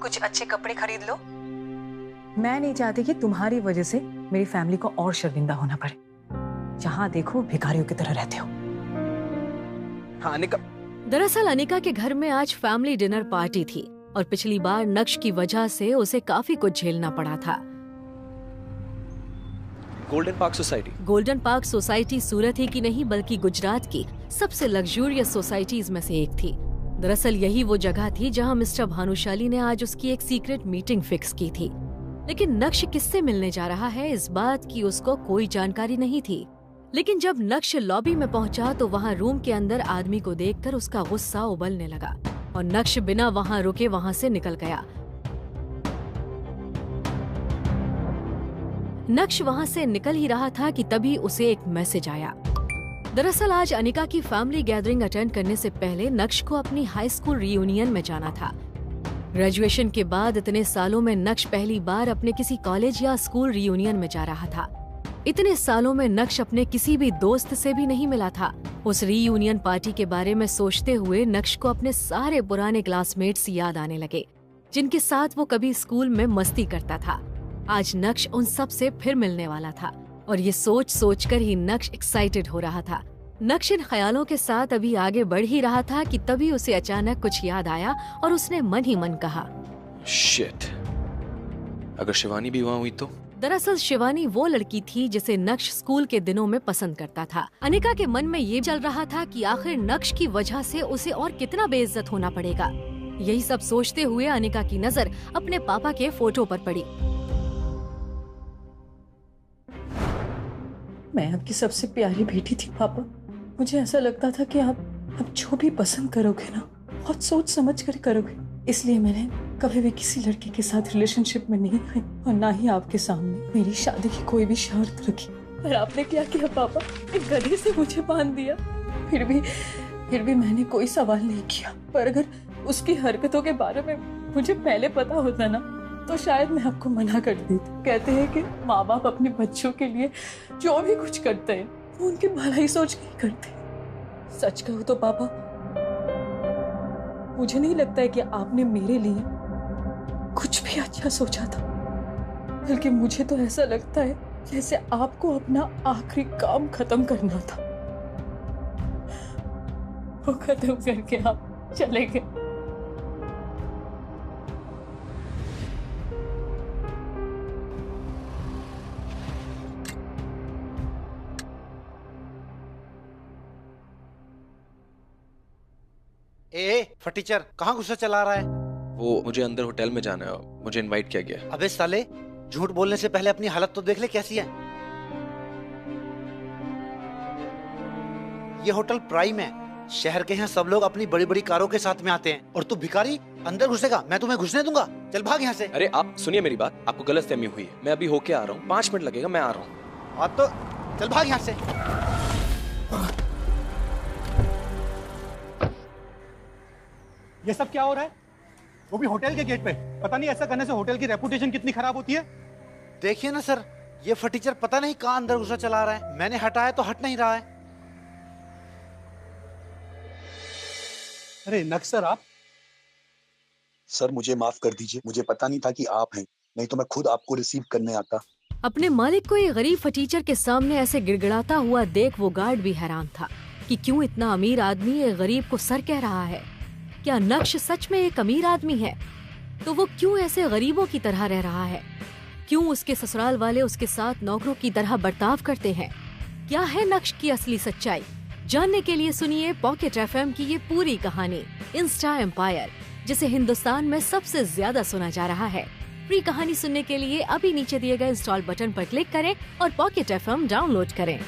कुछ अच्छे कपड़े खरीद लो। मैं नहीं चाहती कि तुम्हारी वजह से मेरी फैमिली को और शर्मिंदा होना पड़े। जहाँ देखो भिखारियों की तरह रहते हो। हाँ अनिका। दरअसल अनिका के घर में आज फैमिली डिनर पार्टी थी और पिछली बार नक्श की वजह से उसे काफी कुछ झेलना पड़ा था। गोल्डन पार्क सोसाइटी सूरत ही की नहीं बल्कि गुजरात की सबसे लग्जूरियस सोसाइटीज में से एक थी। दरअसल यही वो जगह थी जहां मिस्टर भानुशाली ने आज उसकी एक सीक्रेट मीटिंग फिक्स की थी। लेकिन नक्श किससे मिलने जा रहा है इस बात की उसको कोई जानकारी नहीं थी। लेकिन जब नक्श लॉबी में पहुंचा तो वहां रूम के अंदर आदमी को देखकर उसका गुस्सा उबलने लगा और नक्श बिना वहां रुके वहां से निकल गया। नक्श वहां से निकल ही रहा था कि तभी उसे एक मैसेज आया। दरअसल आज अनिका की फैमिली गैदरिंग अटेंड करने से पहले नक्श को अपनी हाई स्कूल रियूनियन में जाना था। ग्रेजुएशन के बाद इतने सालों में नक्श पहली बार अपने किसी कॉलेज या स्कूल रियूनियन में जा रहा था। इतने सालों में नक्श अपने किसी भी दोस्त से भी नहीं मिला था। उस रीयूनियन पार्टी के बारे में सोचते हुए नक्श को अपने सारे पुराने क्लासमेट्स याद आने लगे जिनके साथ वो कभी स्कूल में मस्ती करता था। आज नक्श उन सब से फिर मिलने वाला था और ये सोच कर ही नक्श एक्साइटेड हो रहा था। नक्श इन ख्यालों के साथ अभी आगे बढ़ ही रहा था कि तभी उसे अचानक कुछ याद आया और उसने मन ही मन कहा, शिट, अगर शिवानी भी वहाँ हुई तो? दरअसल शिवानी वो लड़की थी जिसे नक्श स्कूल के दिनों में पसंद करता था। अनिका के मन में ये चल रहा था कि आखिर नक्श की वजह से उसे और कितना बेइज्जत होना पड़ेगा। यही सब सोचते हुए अनिका की नजर अपने पापा के फोटो पर पड़ी। मैं आपकी सबसे प्यारी बेटी थी पापा। मुझे ऐसा लगता था कि आप जो भी पसंद करोगे ना बहुत सोच समझ कर करोगे, इसलिए मैंने कभी भी किसी लड़के के साथ रिलेशनशिप में नहीं आई और ना ही आपके सामने मेरी शादी की कोई भी शर्त रखी। पर आपने क्या किया पापा, एक गधे से मुझे बांध दिया। फिर भी मैंने कोई सवाल नहीं किया। पर अगर उसकी हरकतों के बारे में मुझे पहले पता होता ना तो शायद मैं आपको मना कर देती। कहते हैं कि माँ बाप अपने बच्चों के लिए जो भी कुछ करते हैं वो उनकी भलाई सोच के ही करते हैं। सच कहूँ तो पापा, मुझे नहीं लगता है कि आपने मेरे लिए कुछ भी अच्छा सोचा था, बल्कि मुझे तो ऐसा लगता है जैसे आपको अपना आखिरी काम खत्म करना था। वो खत्म करके आप चले गए। फटीचर कहाँ गुस्सा चला रहा है? वो मुझे अंदर होटल में जाना है, मुझे इनवाइट किया गया। अबे साले, झूठ बोलने से पहले अपनी हालत तो देख ले कैसी है। ये होटल प्राइम है। शहर के यहाँ सब लोग अपनी बड़ी बड़ी कारों के साथ में आते हैं और तू भिखारी अंदर घुसेगा? मैं तुम्हें घुसने दूंगा? चल भाग यहाँ से। अरे आप सुनिए मेरी बात, आपको गलतफहमी हुई है। मैं अभी होके आ रहा हूँ, 5 मिनट लगेगा, मैं आ रहा हूँ। अब तो चल भाग यहाँ से। ये सब क्या हो रहा है? वो भी होटल के गेट पे। पता नहीं ऐसा करने से होटल की रेपुटेशन कितनी खराब होती है। देखिए ना सर, ये फटीचर पता नहीं कहाँ अंदर गुस्सा चला रहा है। मैंने हटाया तो हट नहीं रहा है। अरे नक्श सर, आप? सर मुझे माफ कर दीजिए, मुझे पता नहीं था कि आप हैं, नहीं तो मैं खुद आपको रिसीव करने आता। अपने मालिक को एक गरीब फटीचर के सामने ऐसे गिड़गिड़ाता हुआ देख वो गार्ड भी हैरान था कि क्यों इतना अमीर आदमी एक गरीब को सर कह रहा है। क्या नक्श सच में एक अमीर आदमी है? तो वो क्यों ऐसे गरीबों की तरह रह रहा है? क्यों उसके ससुराल वाले उसके साथ नौकरों की तरह बर्ताव करते हैं? क्या है नक्श की असली सच्चाई? जानने के लिए सुनिए पॉकेट एफएम की ये पूरी कहानी, इंस्टा एम्पायर, जिसे हिंदुस्तान में सबसे ज्यादा सुना जा रहा है। फ्री कहानी सुनने के लिए अभी नीचे दिए गए इंस्टॉल बटन पर क्लिक करें और पॉकेट एफएम डाउनलोड करें।